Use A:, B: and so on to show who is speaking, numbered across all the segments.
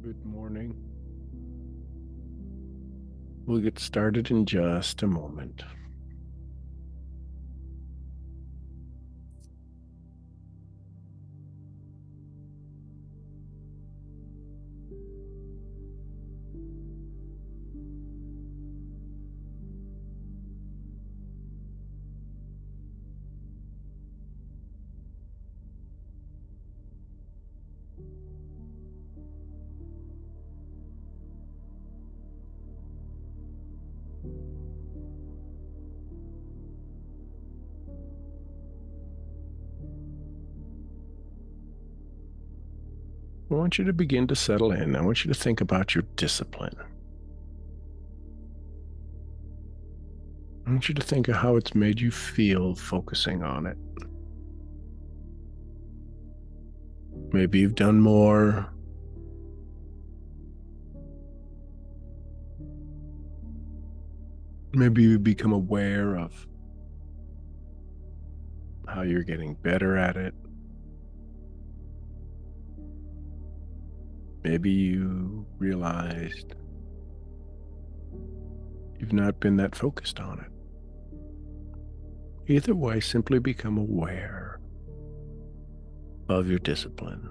A: Good morning. We'll get started in just a moment. I want you to begin to settle in. I want you to think about your discipline. I want you to think of how it's made you feel focusing on it. Maybe you've done more. Maybe you become aware of how you're getting better at it. Maybe you realized you've not been that focused on it. Either way, simply become aware of your discipline.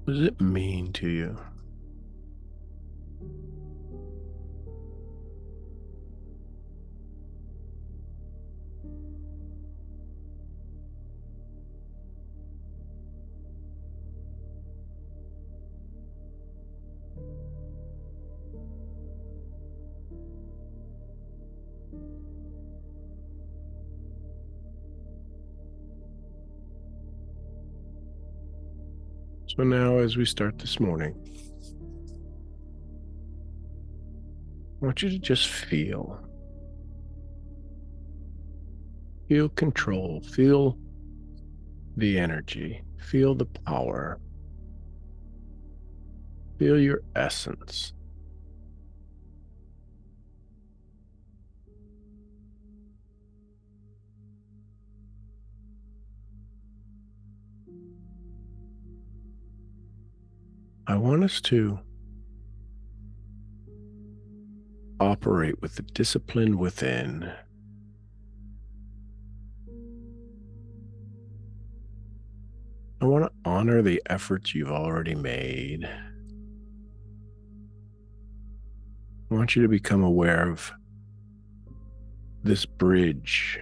A: What does it mean to you? So now, as we start this morning, I want you to just feel control, feel the energy, feel the power, feel your essence. I want us to operate with the discipline within. I want to honor the efforts you've already made. I want you to become aware of this bridge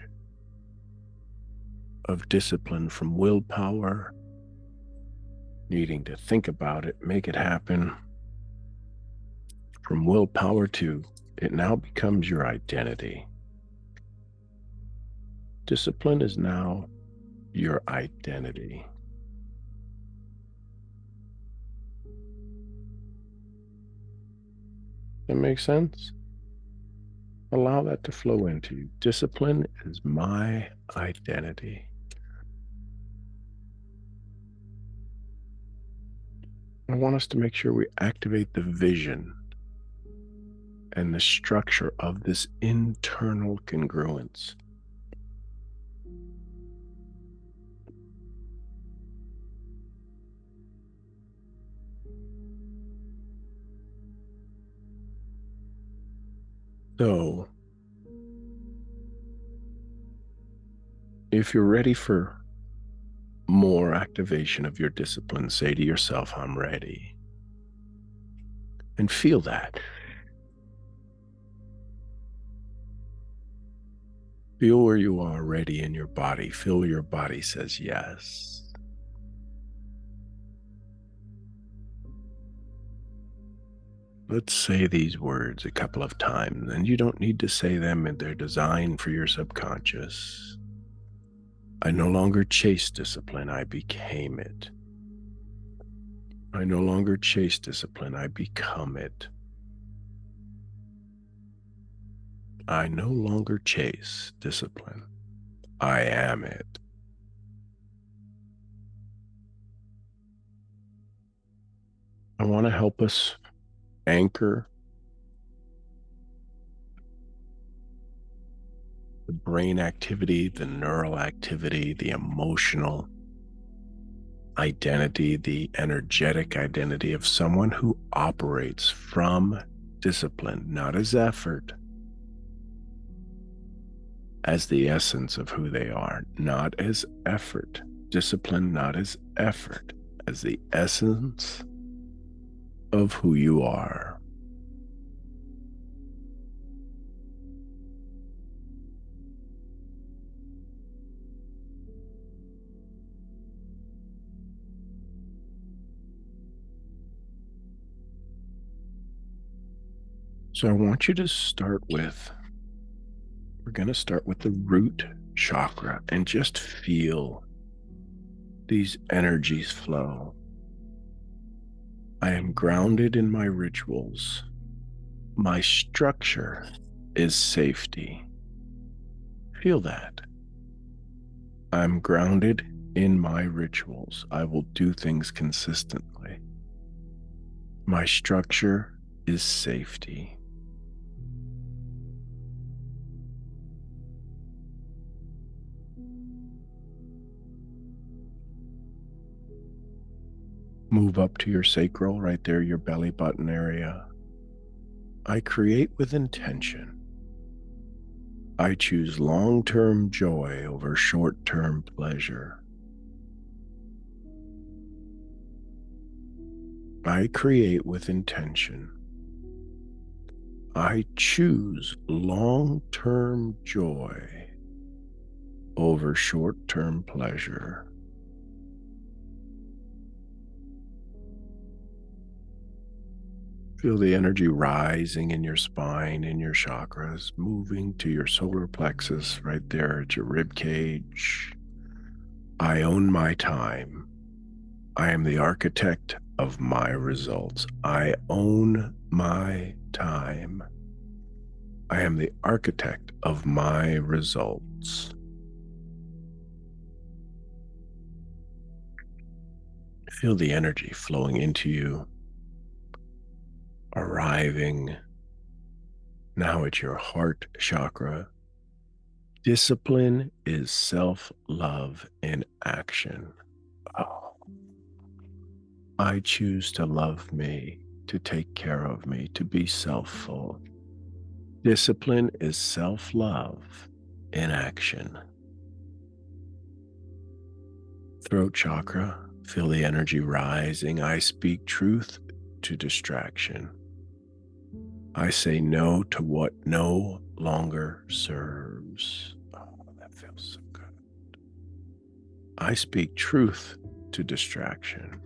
A: of discipline from willpower needing to think about it, make it happen. From willpower to it now becomes your identity. Discipline is now your identity. That makes sense? Allow that to flow into you. Discipline is my identity. I want us to make sure we activate the vision and the structure of this internal congruence. So, if you're ready for more activation of your discipline, say to yourself, I'm ready. And feel that. Feel where you are ready in your body. Feel where your body says yes. Let's say these words a couple of times, and you don't need to say them, and they're designed for your subconscious. I no longer chase discipline, I became it. I no longer chase discipline, I become it. I no longer chase discipline, I am it. I want to help us anchor the brain activity, the neural activity, the emotional identity, the energetic identity of someone who operates from discipline, not as effort, as the essence of who they are, not as effort. Discipline, not as effort, as the essence of who you are. So I want you to start with, we're going to start with the root chakra and just feel these energies flow. I am grounded in my rituals. My structure is safety. Feel that. I'm grounded in my rituals. I will do things consistently. My structure is safety. Move up to your sacral, right there, your belly button area. I create with intention. I choose long-term joy over short-term pleasure. I create with intention. I choose long-term joy over short-term pleasure. Feel the energy rising in your spine, in your chakras, moving to your solar plexus right there at your rib cage. I own my time. I am the architect of my results. I own my time. I am the architect of my results. Feel the energy flowing into you, arriving now at your heart chakra. Discipline is self-love in action. Oh, I choose to love me, to take care of me, to be self-full. Discipline is self-love in action. Throat chakra, feel the energy rising. I speak truth to distraction. I say no to what no longer serves. Oh, that feels so good. I speak truth to distraction.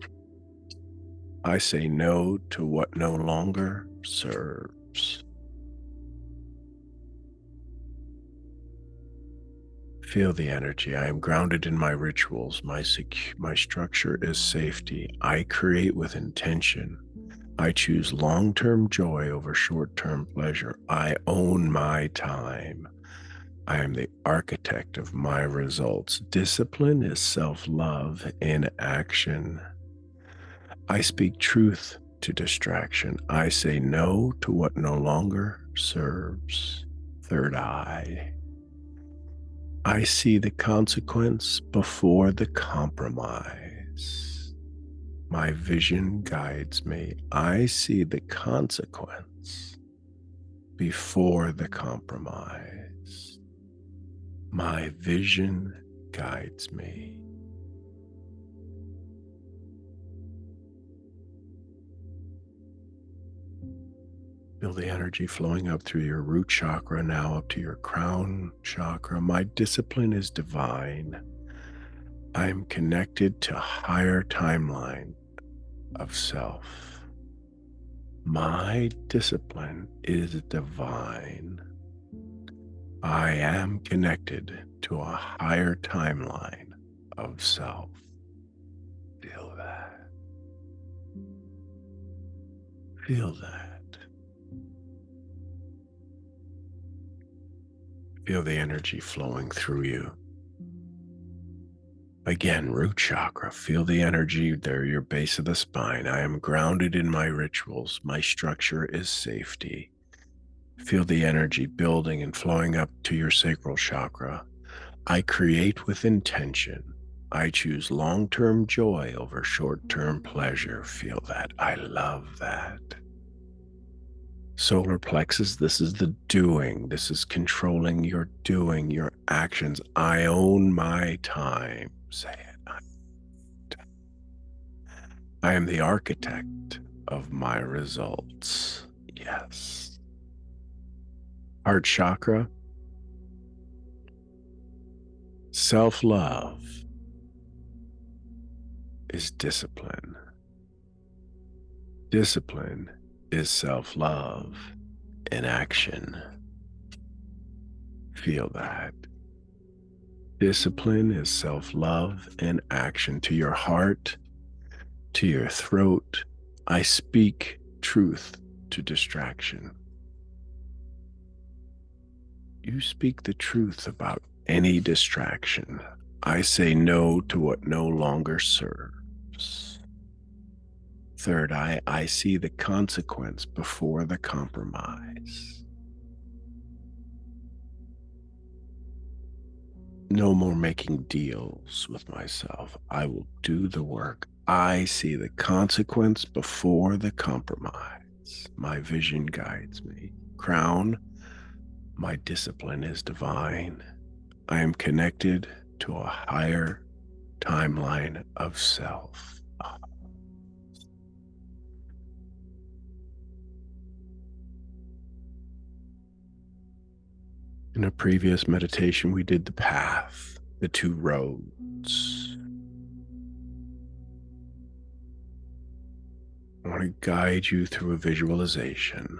A: I say no to what no longer serves. Feel the energy. I am grounded in my rituals. My structure is safety. I create with intention. I choose long-term joy over short-term pleasure. I own my time. I am the architect of my results. Discipline is self-love in action. I speak truth to distraction. I say no to what no longer serves. Third eye. I see the consequence before the compromise. My vision guides me. I see the consequence before the compromise. My vision guides me. Feel the energy flowing up through your root chakra, now up to your crown chakra. My discipline is divine. I am connected to a higher timeline of self. My discipline is divine. I am connected to a higher timeline of self. Feel that. Feel that. Feel the energy flowing through you. Again, root chakra, feel the energy there, your base of the spine. I am grounded in my rituals. My structure is safety. Feel the energy building and flowing up to your sacral chakra. I create with intention. I choose long-term joy over short-term pleasure. Feel that. I love that. Solar plexus, this is the doing. This is controlling your doing, your actions. I own my time. Say it. I am the architect of my results. Yes. Heart chakra. Self-love is discipline. Discipline is self-love in action. Feel that. Discipline is self-love in action. To your heart, to your throat, I speak truth to distraction. You speak the truth about any distraction. I say no to what no longer serves. Third eye, I see the consequence before the compromise. No more making deals with myself. I will do the work. I see the consequence before the compromise. My vision guides me. Crown, my discipline is divine. I am connected to a higher timeline of self. In a previous meditation, we did the path, the two roads. I want to guide you through a visualization.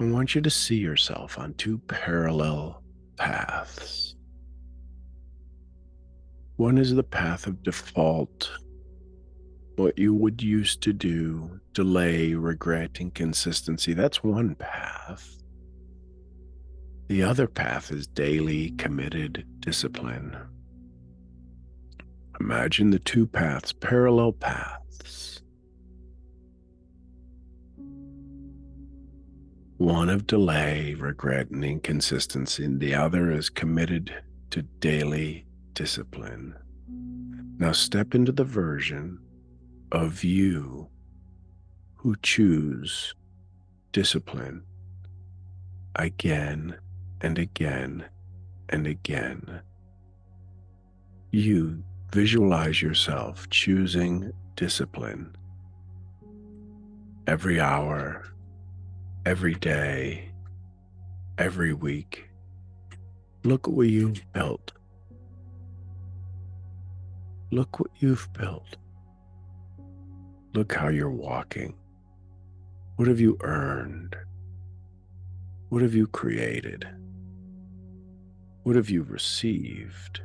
A: I want you to see yourself on two parallel paths. One is the path of default, what you would used to do, delay, regret, inconsistency. That's one path. The other path is daily, committed discipline. Imagine the two paths, parallel paths. One of delay, regret, and inconsistency, and the other is committed to daily discipline. Now step into the version of you who choose discipline again and again and again. You visualize yourself choosing discipline every hour, every day, every week. Look at what you've built. Look what you've built. Look how you're walking. What have you earned? What have you created? What have you received?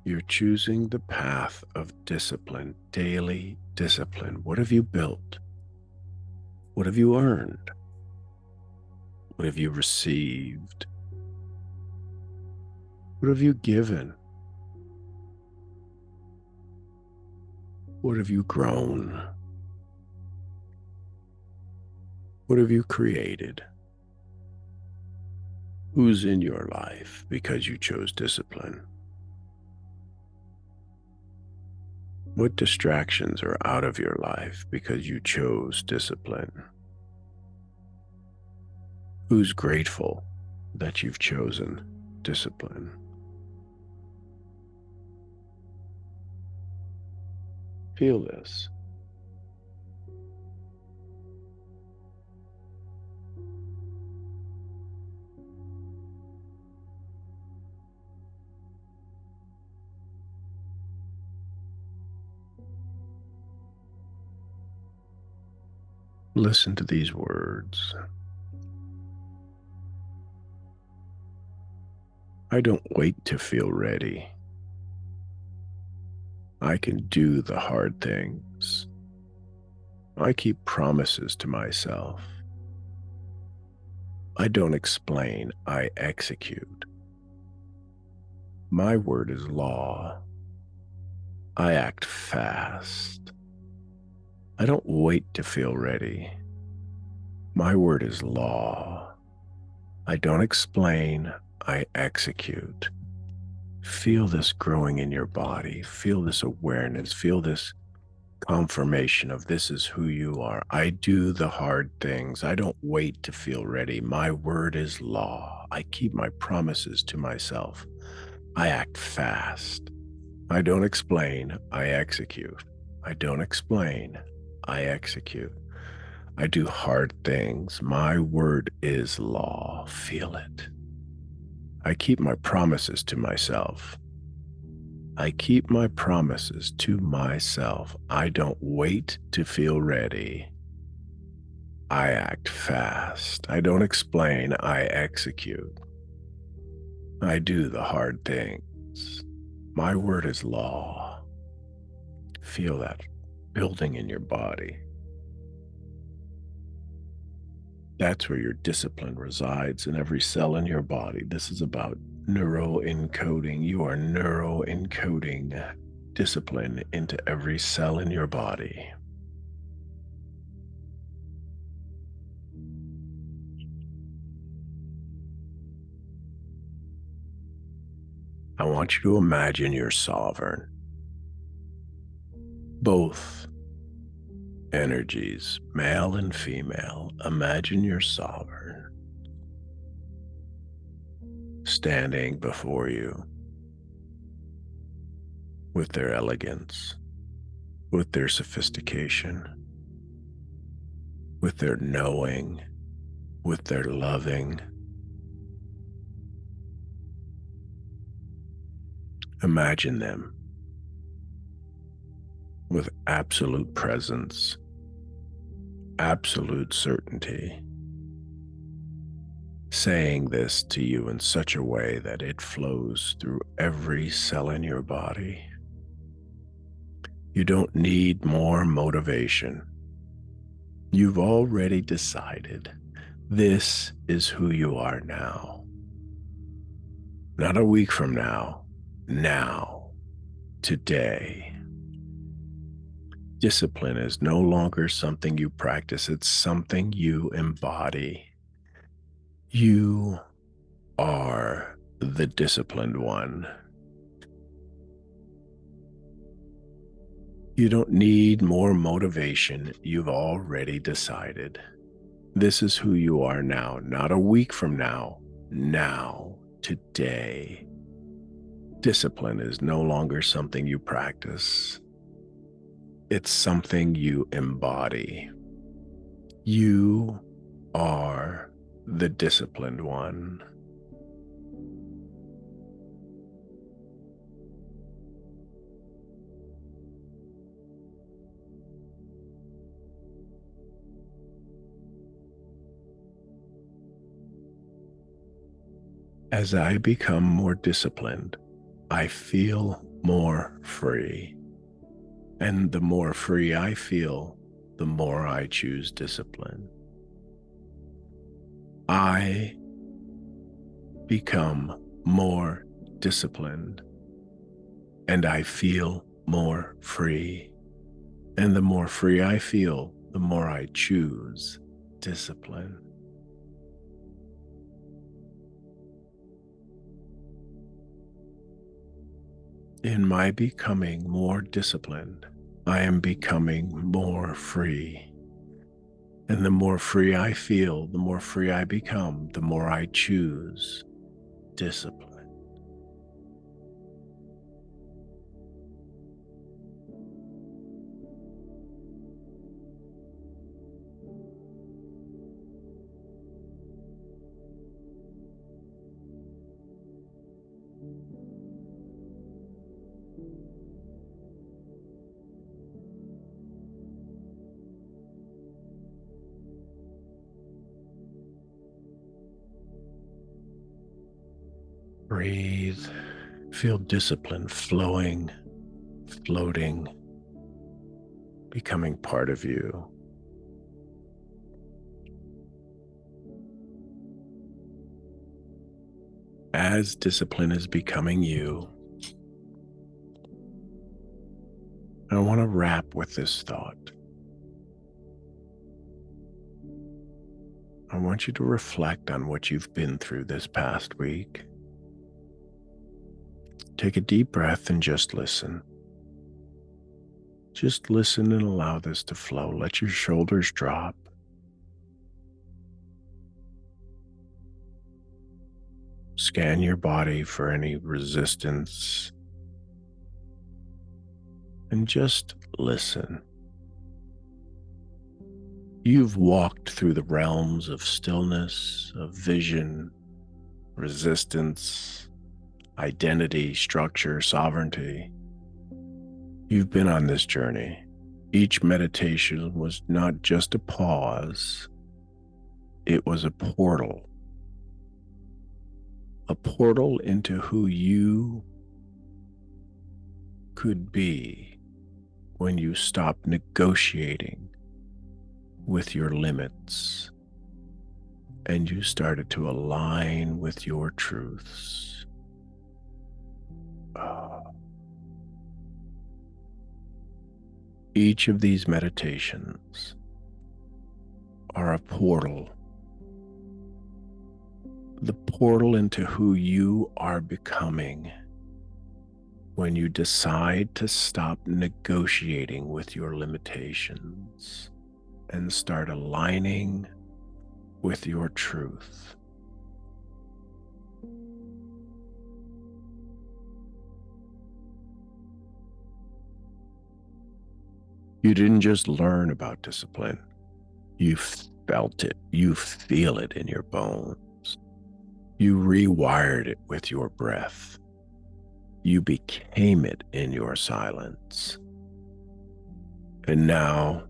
A: You're choosing the path of discipline, daily discipline. What have you built? What have you earned? What have you received? What have you given? What have you grown? What have you created? Who's in your life because you chose discipline? What distractions are out of your life because you chose discipline? Who's grateful that you've chosen discipline? Feel this. Listen to these words. I don't wait to feel ready. I can do the hard things. I keep promises to myself. I don't explain, I execute. My word is law. I act fast. I don't wait to feel ready. My word is law. I don't explain, I execute. Feel this growing in your body. Feel this awareness. Feel this confirmation of this is who you are. I do the hard things. I don't wait to feel ready. My word is law. I keep my promises to myself. I act fast. I don't explain, I execute. I don't explain, I execute. I do hard things. My word is law. Feel it. I keep my promises to myself. I keep my promises to myself. I don't wait to feel ready. I act fast. I don't explain, I execute. I do the hard things. My word is law. Feel that building in your body. That's where your discipline resides, in every cell in your body. This is about neuroencoding. You are neuroencoding discipline into every cell in your body. I want you to imagine you're sovereign. Both energies, male and female, imagine you're sovereign, standing before you with their elegance, with their sophistication, with their knowing, with their loving. Imagine them with absolute presence, absolute certainty, saying this to you in such a way that it flows through every cell in your body. You don't need more motivation. You've already decided this is who you are now. Not a week from now, now, today. Discipline is no longer something you practice, it's something you embody. You are the disciplined one. You don't need more motivation. You've already decided. This is who you are now, not a week from now, now, today. Discipline is no longer something you practice. It's something you embody. You are the disciplined one. As I become more disciplined, I feel more free. And the more free I feel, the more I choose discipline. I become more disciplined and I feel more free. And the more free I feel, the more I choose discipline. In my becoming more disciplined, I am becoming more free. And the more free I feel, the more free I become, the more I choose discipline. Breathe. Feel discipline flowing, floating, becoming part of you. As discipline is becoming you, I want to wrap with this thought. I want you to reflect on what you've been through this past week. Take a deep breath and just listen. Just listen and allow this to flow. Let your shoulders drop. Scan your body for any resistance. And just listen. You've walked through the realms of stillness, of vision, resistance, identity, structure, sovereignty. You've been on this journey. Each meditation was not just a pause, it was a portal into who you could be when you stop negotiating with your limits and you started to align with your truths. Each of these meditations are a portal, the portal into who you are becoming when you decide to stop negotiating with your limitations and start aligning with your truth. You didn't just learn about discipline. You felt it. You feel it in your bones. You rewired it with your breath. You became it in your silence. And now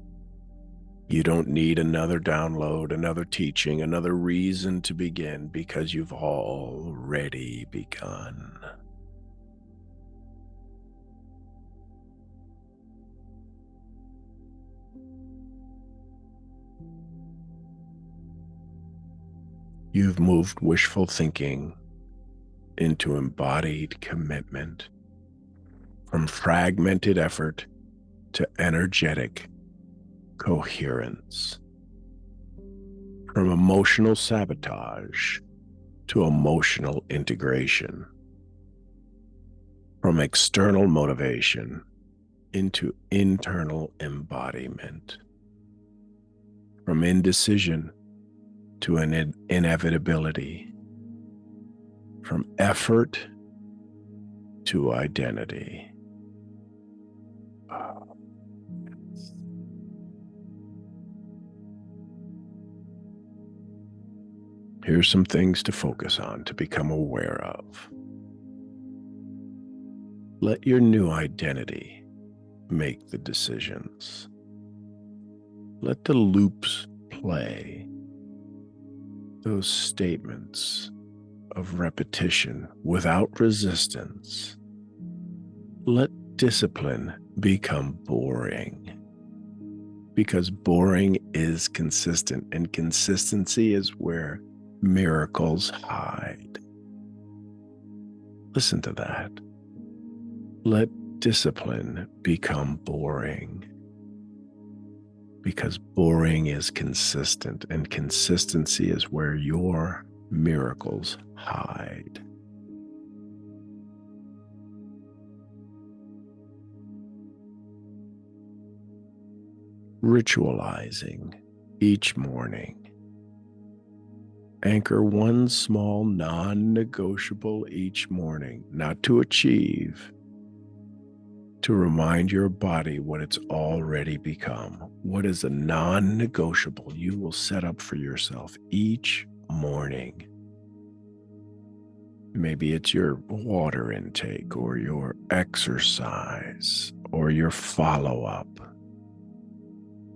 A: you don't need another download, another teaching, another reason to begin because you've already begun. You've moved wishful thinking into embodied commitment, from fragmented effort to energetic coherence, from emotional sabotage to emotional integration, from external motivation into internal embodiment, from indecision to an inevitability, from effort to identity. Here's some things to focus on, to become aware of. Let your new identity make the decisions. Let the loops play. Those statements of repetition without resistance. Let discipline become boring, because boring is consistent, and consistency is where miracles hide. Listen to that. Let discipline become boring, because boring is consistent, and consistency is where your miracles hide. Ritualizing each morning. Anchor one small non-negotiable each morning, not to achieve, to remind your body what it's already become. What is a non-negotiable you will set up for yourself each morning? Maybe it's your water intake, or your exercise, or your follow-up.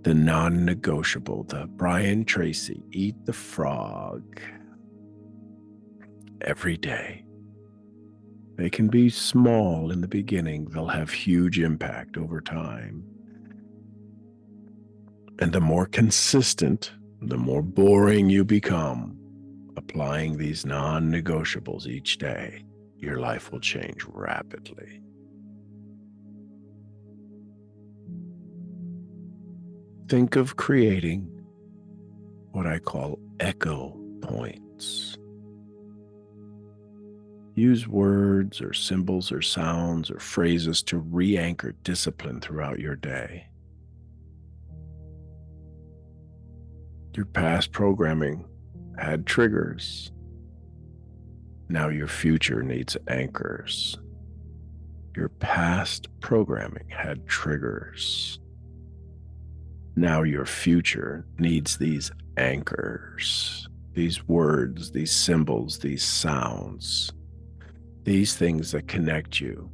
A: The non-negotiable, the Brian Tracy, eat the frog every day. They can be small in the beginning. They'll have huge impact over time. And the more consistent, the more boring you become applying these non-negotiables each day, your life will change rapidly. Think of creating what I call echo points. Use words or symbols or sounds or phrases to re-anchor discipline throughout your day. Your past programming had triggers. Now your future needs anchors. Your past programming had triggers. Now your future needs these anchors, these words, these symbols, these sounds, these things that connect you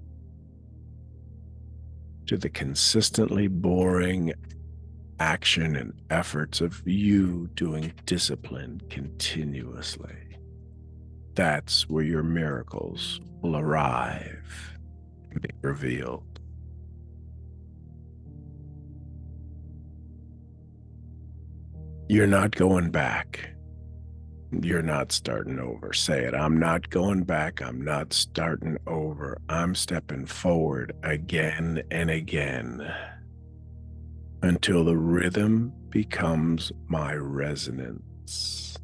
A: to the consistently boring action and efforts of you doing discipline continuously. That's where your miracles will arrive and be revealed. You're not going back. You're not starting over. Say it. I'm not going back. I'm not starting over. I'm stepping forward again and again until the rhythm becomes my resonance.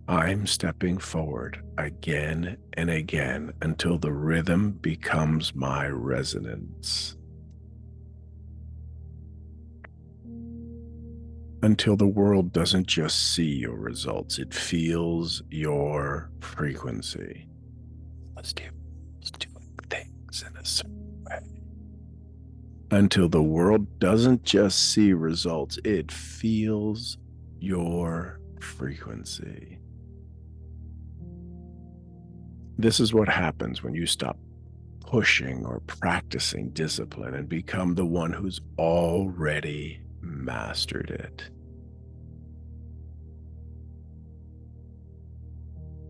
A: I'm stepping forward again and again until the rhythm becomes my resonance. Until the world doesn't just see your results, it feels your frequency. Let's do things in a certain way. Until the world doesn't just see results, it feels your frequency. This is what happens when you stop pushing or practicing discipline and become the one who's already mastered it.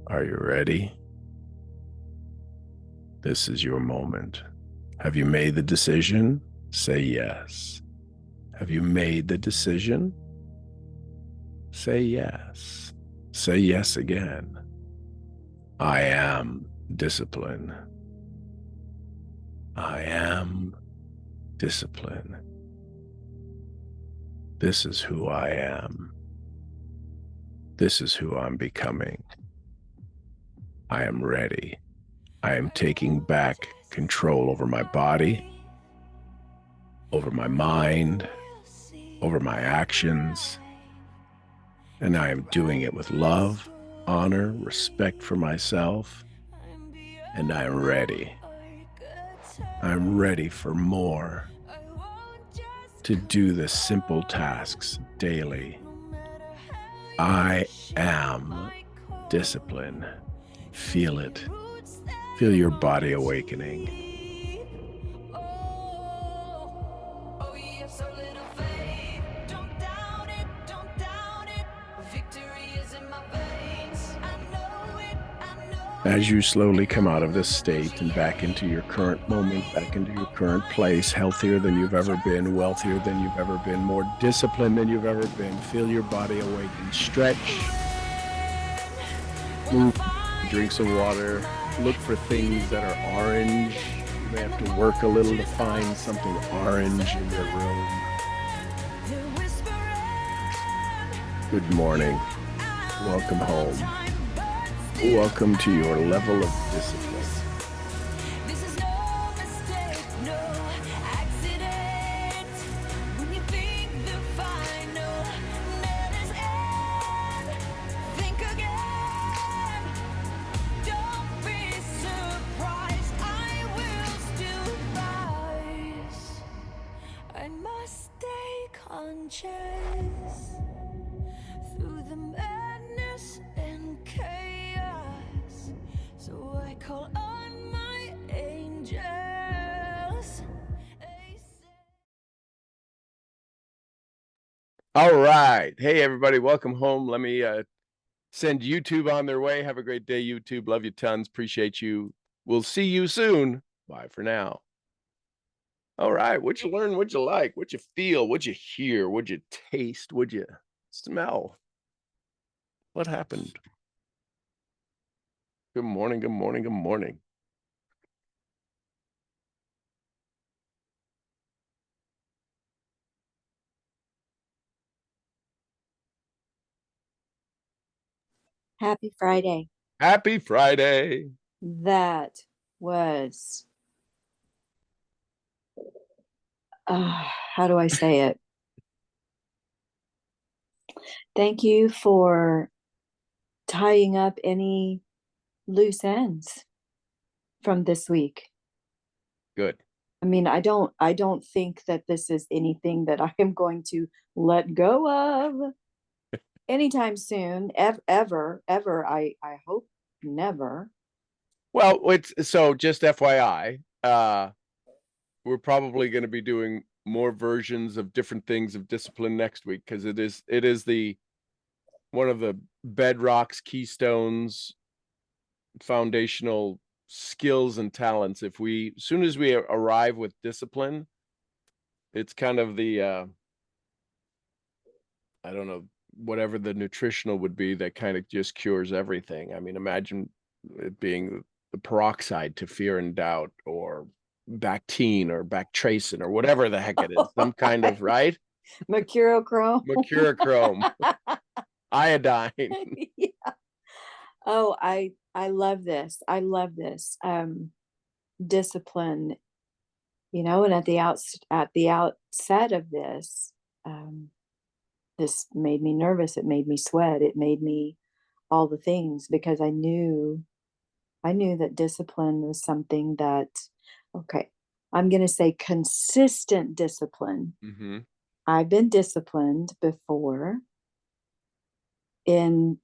A: Are you ready? This is your moment. Have you made the decision? Say yes. Have you made the decision? Say yes. Say yes again. I am discipline. I am discipline. This is who I am. This is who I'm becoming. I am ready. I am taking back control over my body, over my mind, over my actions, and I am doing it with love, honor, respect for myself, and I am ready. I'm ready for more, to do the simple tasks daily. I am discipline. Feel it. Feel your body awakening. As you slowly come out of this state and back into your current moment, back into your current place, healthier than you've ever been, wealthier than you've ever been, more disciplined than you've ever been, feel your body awaken, stretch, move, drink some water, look for things that are orange. You may have to work a little to find something orange in your room. Good morning. Welcome home. Welcome to your level of discipline.
B: This is no mistake, no accident. When you think the final nail is in, think again. Don't be surprised, I will still rise. I must stay conscious through the madness and chaos. So I call on my angels.
A: All right. Hey, everybody. Welcome home. Let me send YouTube on their way. Have a great day, YouTube. Love you tons. Appreciate you. We'll see you soon. Bye for now. All right. What'd you learn? What'd you like? What'd you feel? What'd you hear? What'd you taste? What'd you smell? What happened? Good morning. Good morning. Good morning.
C: Happy Friday.
A: Happy Friday.
C: That was, how do I say it? Thank you for tying up any loose ends from this week.
A: Good.
C: I mean, I don't think that this is anything that I am going to let go of anytime soon, ever. I hope never.
A: Well, so just FYI, we're probably going to be doing more versions of different things of discipline next week, because it is the one of the bedrocks, keystones, foundational skills and talents. As soon as we arrive with discipline, it's kind of the I don't know, whatever the nutritional would be that kind of just cures everything. I mean, imagine it being the peroxide to fear and doubt, or Bactine or Bactracin or whatever the heck it is, some kind of, right?
C: Mercurochrome.
A: Mercurochrome. Iodine.
C: Yeah. Oh, I love this. I love this. Discipline, and at the outset of this, this made me nervous. It made me sweat. It made me all the things, because I knew that discipline was something that, okay, I'm going to say consistent discipline.
A: Mm-hmm.
C: I've been disciplined before in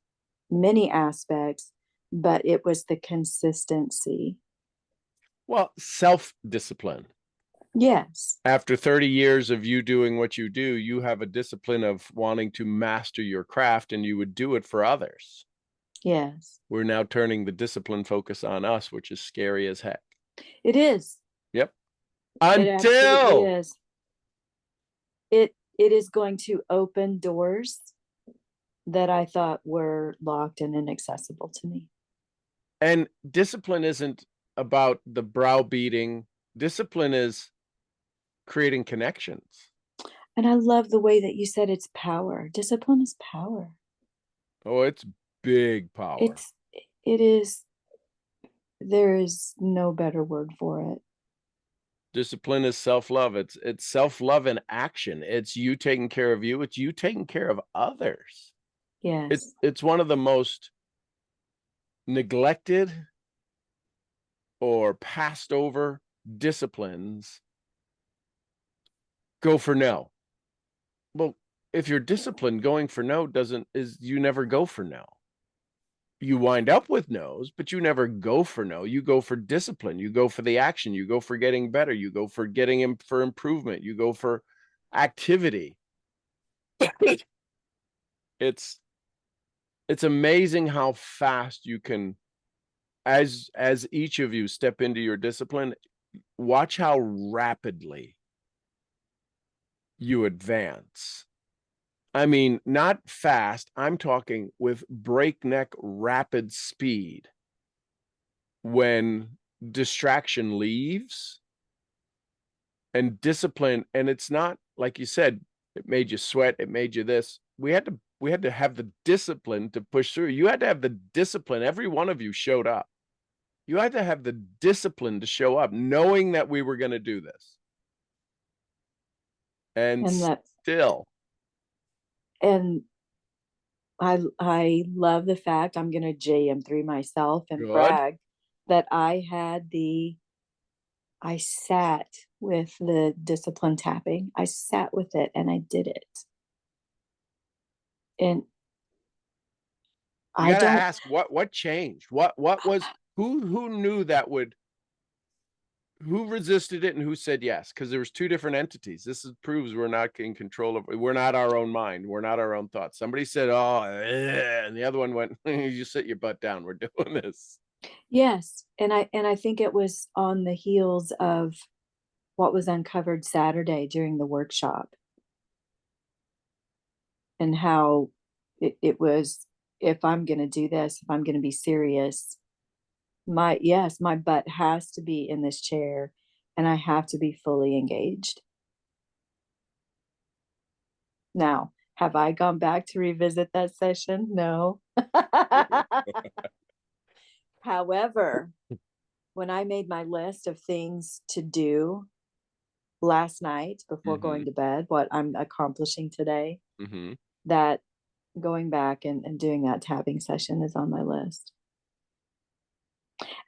C: many aspects, but it was the consistency.
A: Well, self-discipline.
C: Yes.
A: After 30 years of you doing what you do, you have a discipline of wanting to master your craft, and you would do it for others.
C: Yes.
A: We're now turning the discipline focus on us, which is scary as heck.
C: It is.
A: Yep.
C: It absolutely is. It is going to open doors that I thought were locked and inaccessible to me.
A: And discipline isn't about the browbeating. Discipline is creating connections.
C: And I love the way that you said it's power. Discipline is power.
A: Oh, it's big power.
C: It is. There is no better word for it.
A: Discipline is self-love. It's self-love in action. It's you taking care of you. It's you taking care of others.
C: Yes.
A: It's one of the most neglected or passed over disciplines. Go for no. Well, if you're disciplined, going for no you never go for no. You wind up with no's, but you never go for no. You go for discipline. You go for the action. You go for getting better. You go for getting for improvement. You go for activity. It's amazing how fast you can as each of you step into your discipline, watch how rapidly you advance. I mean, not fast. I'm talking with breakneck rapid speed. When distraction leaves and discipline, and it's not like you said, it made you sweat, it made you this. We had to have the discipline to push through. You had to have the discipline. Every one of you showed up. You had to have the discipline to show up, knowing that we were going to do this. And still.
C: And I love the fact, I'm gonna JM3 myself and
A: Good.
C: brag that I sat with the discipline tapping. I sat with it and I did it. And
A: You
C: I
A: gotta
C: don't
A: ask what changed? What was who knew that would, who resisted it and who said yes? Because there was two different entities. Proves we're not in control of, we're not our own mind, we're not our own thoughts. Somebody said, oh, and the other one went, you sit your butt down, we're doing this.
C: Yes, and I think it was on the heels of what was uncovered Saturday during the workshop, and how it was, if I'm going to do this, if I'm going to be serious, my butt has to be in this chair and I have to be fully engaged. Now, have I gone back to revisit that session? No. However, when I made my list of things to do last night before going to bed, what I'm accomplishing today, that going back and doing that tapping session is on my list.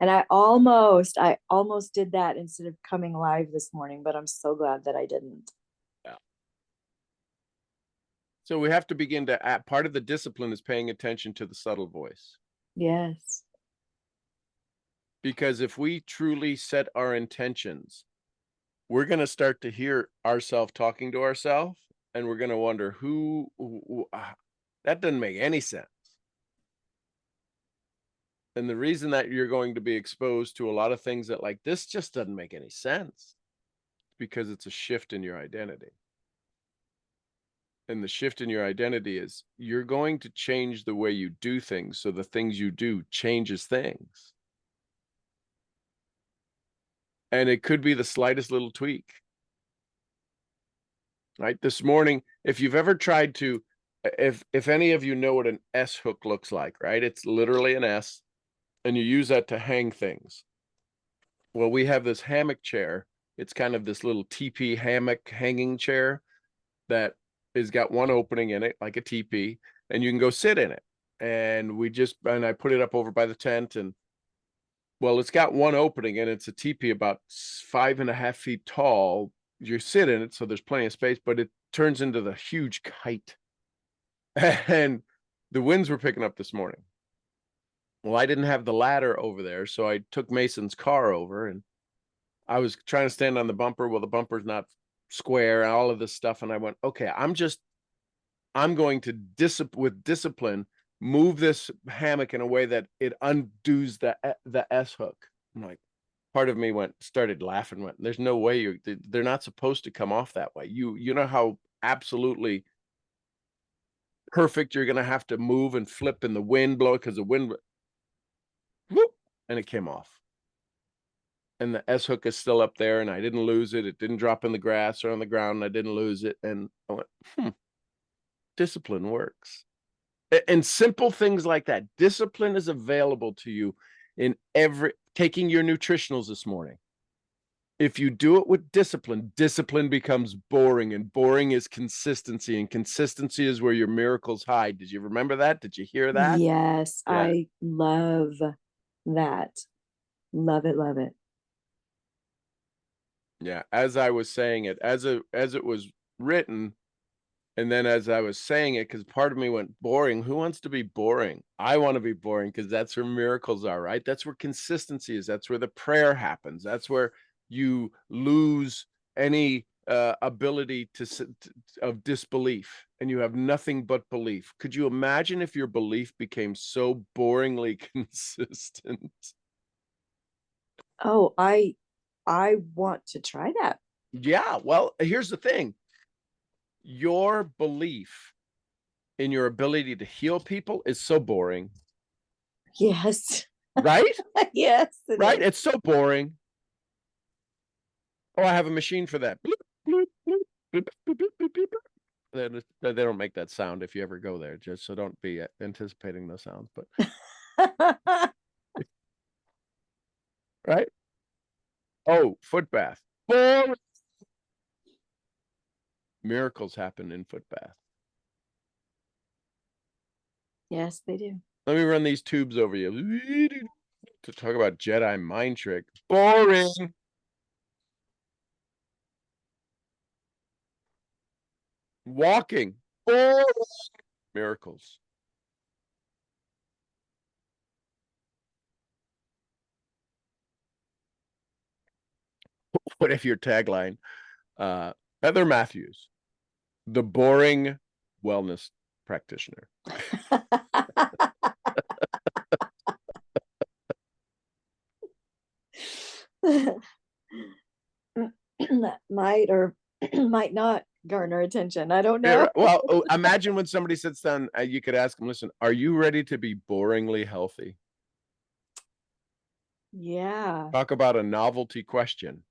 C: And I almost did that instead of coming live this morning, but I'm so glad that I didn't.
A: Yeah. So we have to begin to add, part of the discipline is paying attention to the subtle voice.
C: Yes.
A: Because if we truly set our intentions, we're going to start to hear ourselves talking to ourselves, and we're going to wonder that doesn't make any sense. And the reason that you're going to be exposed to a lot of things that like this just doesn't make any sense, because it's a shift in your identity. And the shift in your identity is you're going to change the way you do things. So the things you do changes things. And it could be the slightest little tweak. Right? This morning, if you've ever tried to, if any of you know what an S hook looks like, right? It's literally an S, and you use that to hang things. Well, we have this hammock chair. It's kind of this little teepee hammock hanging chair that has got one opening in it, like a teepee, and you can go sit in it. And I put it up over by the tent, and well, it's got one opening, and it's a teepee about 5.5 feet tall. You sit in it, so there's plenty of space, but it turns into the huge kite. And the winds were picking up this morning. Well, I didn't have the ladder over there, so I took Mason's car over, and I was trying to stand on the bumper. Well, the bumper's not square and all of this stuff. And I went, okay, I'm going to with discipline, move this hammock in a way that it undoes the S hook. I'm like, part of me started laughing, there's no way they're not supposed to come off that way. You know how absolutely perfect you're going to have to move and flip in the wind blow, because the wind, whoop, and it came off. And the S hook is still up there, and I didn't lose it. It didn't drop in the grass or on the ground, and I didn't lose it. And I went, discipline works. And simple things like that. Discipline is available to you in taking your nutritionals this morning. If you do it with discipline, discipline becomes boring, and boring is consistency, and consistency is where your miracles hide. Did you remember that? Did you hear that?
C: Yes, yeah. I love that. Love it, love it.
A: Yeah, as I was saying it, as it was written, and then as I was saying it, because part of me went, boring. Who wants to be boring? I want to be boring, because that's where miracles are, right? That's where consistency is. That's where the prayer happens. That's where you lose any ability of disbelief, and you have nothing but belief. Could you imagine if your belief became so boringly consistent?
C: Oh, I want to try that.
A: Yeah. Well, here's the thing. Your belief in your ability to heal people is so boring,
C: Yes.
A: right?
C: Yes, it
A: Right?
C: is.
A: It's so boring. Oh, I have a machine for that. Bloop, bloop, bloop, bloop, bloop, bloop, bloop, bloop. They don't make that sound if you ever go there, just so don't be anticipating those sounds. But right? Oh, foot bath. Boring. Miracles happen in foot bath.
C: Yes, they do.
A: Let me run these tubes over you to talk about Jedi mind trick. Boring. Walking. Boring. Miracles. What if your tagline? Heather Matthews, the boring wellness practitioner.
C: That might or might not garner attention. I don't
A: Yeah,
C: know.
A: well, imagine when somebody sits down, you could ask them, listen, are you ready to be boringly healthy?
C: Yeah,
A: Talk about a novelty question.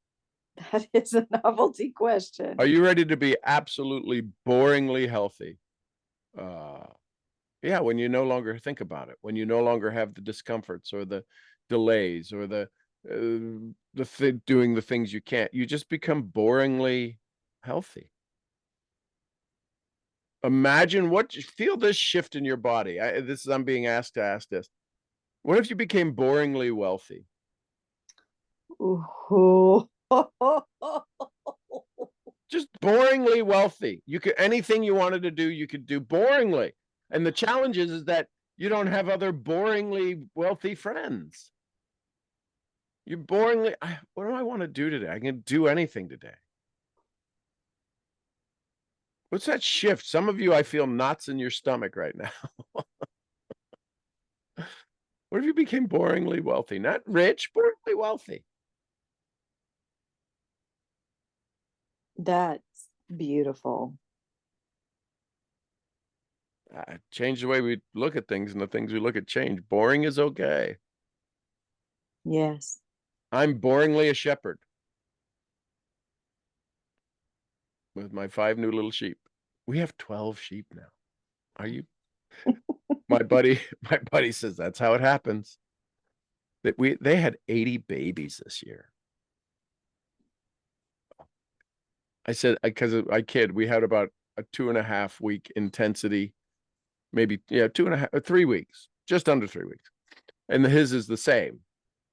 C: that is a novelty question.
A: Are you ready to be absolutely boringly healthy? Yeah, when you no longer think about it, when you no longer have the discomforts or the delays or doing the things you can't, you just become boringly healthy. Imagine feel this shift in your body. I'm being asked to ask this. What if you became boringly wealthy?
C: Ooh.
A: Just boringly wealthy. You could anything you wanted to do, you could do boringly. And the challenge is that you don't have other boringly wealthy friends. You boringly, what do I want to do today? I can do anything today. What's that shift? Some of you, I feel knots in your stomach right now. What if you became boringly wealthy? Not rich, boringly wealthy.
C: That's beautiful.
A: Change the way we look at things, and the things we look at change. Boring is okay.
C: Yes.
A: I'm boringly a shepherd with my 5 new little sheep. We have 12 sheep now. Are you? my buddy says that's how it happens. That they had 80 babies this year. I said, because I kid, we had about a 2.5 week intensity, maybe, 2.5, 3 weeks, just under 3 weeks. And his is the same.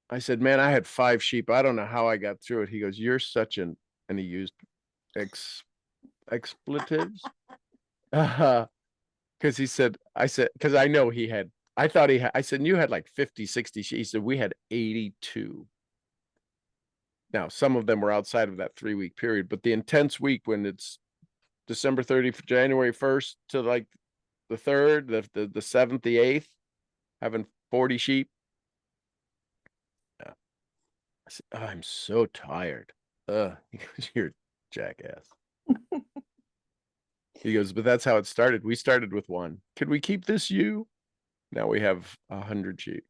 A: I said, man, I had 5 sheep. I don't know how I got through it. He goes, you're such and he used expletives. Because he said, I said, because I know he had, I thought he had, I said, you had like 50, 60 sheep. He said, we had 82. Now, some of them were outside of that 3 week period, but the intense week when it's December 30th, January 1st to like the 3rd, the 7th, the 8th, having 40 sheep. Yeah. I said, oh, I'm so tired. He goes, you're a jackass. He goes, but that's how it started. We started with 1. Could we keep this you? Now we have 100 sheep.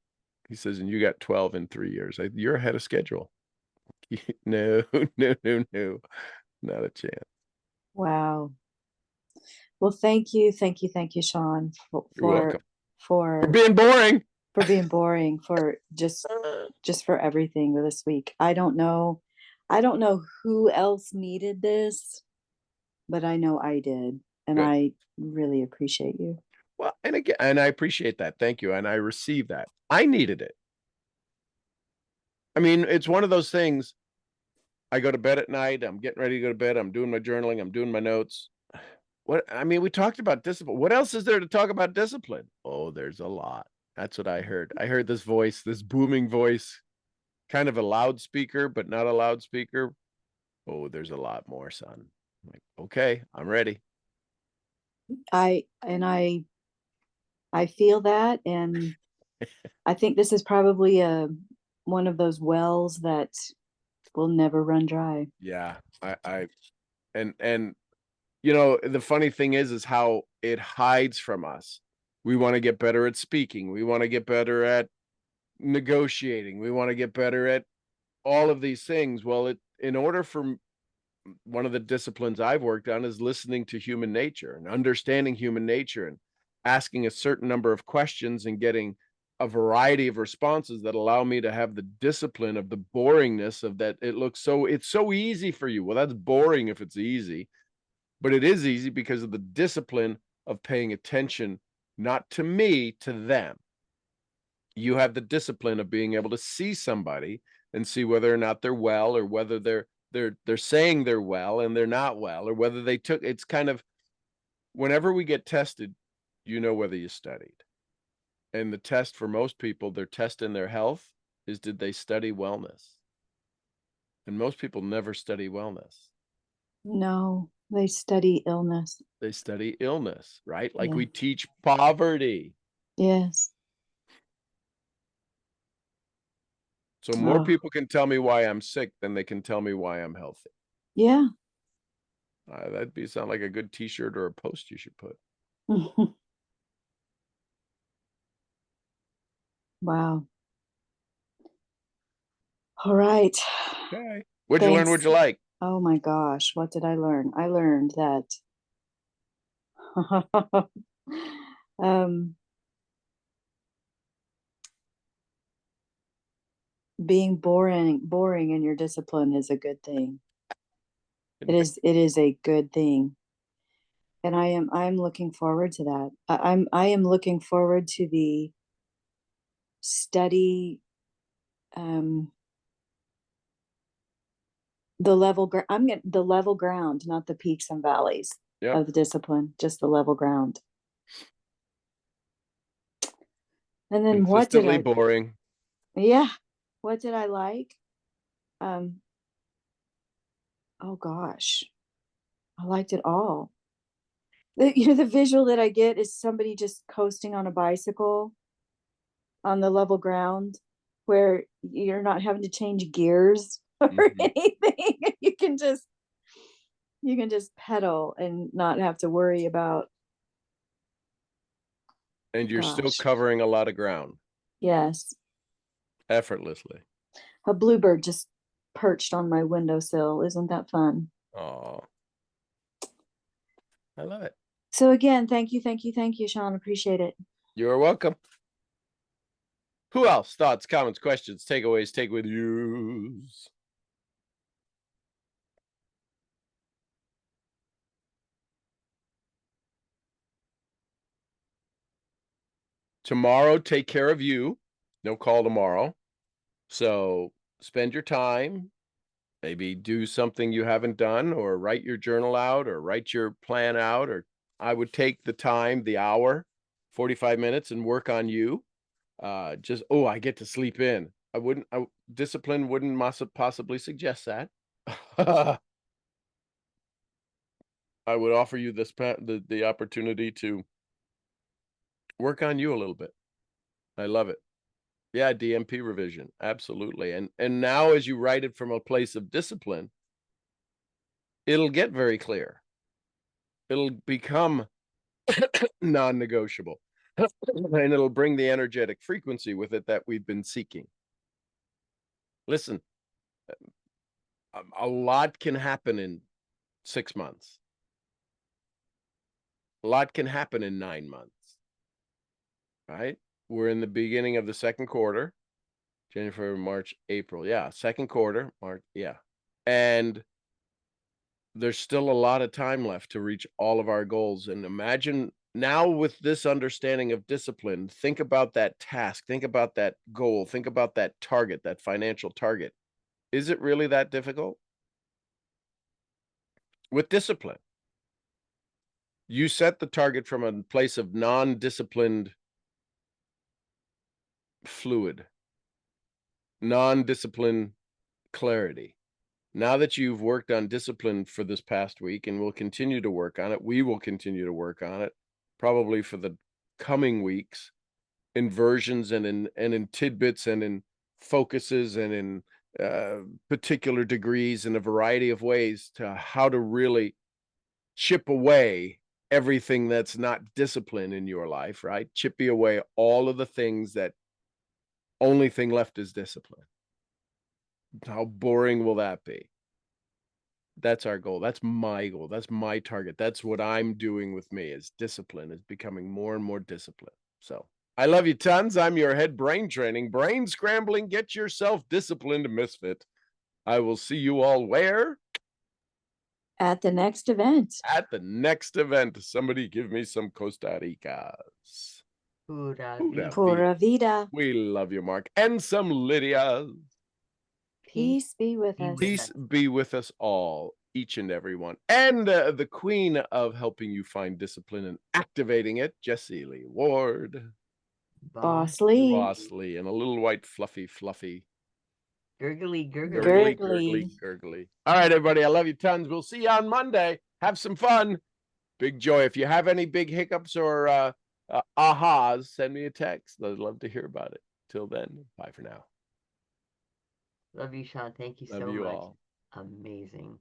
A: He says, and you got 12 in 3 years. You're ahead of schedule. No, no, not a chance.
C: Wow. Well, thank you, Sean,
A: You're welcome.
C: for
A: For being boring.
C: for being boring, for just for everything this week. I don't know who else needed this, but I know I did, and
A: Good.
C: I really appreciate you.
A: Well, and again, and I appreciate that. Thank you. And I received that. I needed it. I mean, it's one of those things. I go to bed at night. I'm getting ready to go to bed. I'm doing my journaling. I'm doing my notes. We talked about discipline. What else is there to talk about discipline? Oh, there's a lot. That's what I heard. I heard this voice, this booming voice, kind of a loudspeaker, but not a loudspeaker. Oh, there's a lot more, son. I'm like, okay, I'm ready.
C: I feel that, and I think this is probably one of those wells that will never run dry.
A: Yeah. And you know, the funny thing is how it hides from us. We want to get better at speaking. We want to get better at negotiating. We want to get better at all of these things. Well, in order for one of the disciplines I've worked on is listening to human nature and understanding human nature and asking a certain number of questions and getting a variety of responses that allow me to have the discipline of the boringness of that. It's so easy for you. Well, that's boring if it's easy, but it is easy because of the discipline of paying attention, not to me, to them. You have the discipline of being able to see somebody and see whether or not they're well, or whether they're saying they're well and they're not well, or whether they took. It's kind of, whenever we get tested, you know whether you studied. And the test for most people, their test in their health is, did they study wellness? And most people never study wellness.
C: No, they study illness.
A: They study illness, right? Like
C: Yeah.
A: we teach poverty.
C: Yes.
A: So more
C: Oh,
A: people can tell me why I'm sick than they can tell me why I'm healthy.
C: yeah.
A: Sound like a good t-shirt or a post you should put.
C: Wow. All right.
A: Okay. What'd you learn?
C: Thanks.
A: What'd you like?
C: Oh my gosh, what did I learn? I learned that um, being boring in your discipline is a good thing. It is a good thing. And I'm looking forward to that. I am looking forward to the steady the the level ground, not the peaks and valleys
A: Yep.
C: of the discipline, just the level ground. And then what did
A: Consistently
C: I
A: boring.
C: Yeah. What did I like? Um, oh gosh, I liked it all. The visual that I get is somebody just coasting on a bicycle on the level ground, where you're not having to change gears or anything. You can just pedal and not have to worry about.
A: And you're still
C: Gosh.
A: covering a lot of ground
C: Yes.
A: effortlessly.
C: A bluebird just perched on my windowsill. Isn't that fun?
A: Oh, I love it.
C: So again, thank you, Sean. Appreciate it.
A: You're welcome. Who else? Thoughts, comments, questions, takeaways, take with yous? Tomorrow, take care of you. No call tomorrow. So spend your time. Maybe do something you haven't done, or write your journal out, or write your plan out, or I would take the time, the hour, 45 minutes, and work on you. I get to sleep in. Discipline wouldn't possibly suggest that. I would offer you the opportunity to work on you a little bit. I love it. Yeah, DMP revision. Absolutely. And now, as you write it from a place of discipline, it'll get very clear. It'll become non-negotiable. And it'll bring the energetic frequency with it that we've been seeking. Listen, a lot can happen in 6 months. A lot can happen in 9 months. Right? We're in the beginning of the second quarter. January, March, April. Yeah, second quarter, March. Yeah. And there's still a lot of time left to reach all of our goals. And imagine now, with this understanding of discipline, think about that task, think about that goal, think about that target, that financial target. Is it really that difficult? With discipline, you set the target from a place of non-disciplined fluid, non-disciplined clarity. Now that you've worked on discipline for this past week, and will continue to work on it, we will continue to work on it probably for the coming weeks, in versions and in tidbits and in focuses and in particular degrees in a variety of ways to how to really chip away everything that's not discipline in your life, right? Chippy away all of the things that only thing left is discipline. How boring will that be? That's our goal. That's my goal. That's my target. That's what I'm doing with me is discipline, is becoming more and more disciplined. So I love you tons. I'm your head brain training, brain scrambling, get yourself disciplined misfit. I will see you all where?
C: At the next event.
A: At the next event. Somebody give me some Costa Ricas.
D: Pura
A: Pura
D: vida.
C: Pura vida.
A: We love you, Mark. And some Lydias.
C: Peace be with
D: be
C: us.
D: with
A: Peace
D: us.
A: be with us all, each and every one. And the queen of helping you find discipline and activating it, Jessie Lee Ward.
C: Boss Lee.
A: Boss Lee, and a little white fluffy.
D: Gurgly, gurgly.
C: Gurgly.
A: Gurgly. All right, everybody. I love you tons. We'll see you on Monday. Have some fun. Big joy. If you have any big hiccups or ahas, send me a text. I'd love to hear about it. Till then, bye for now.
D: Love you, Sean. Thank you
A: Love
D: so
A: you
D: much.
A: all.
D: Amazing.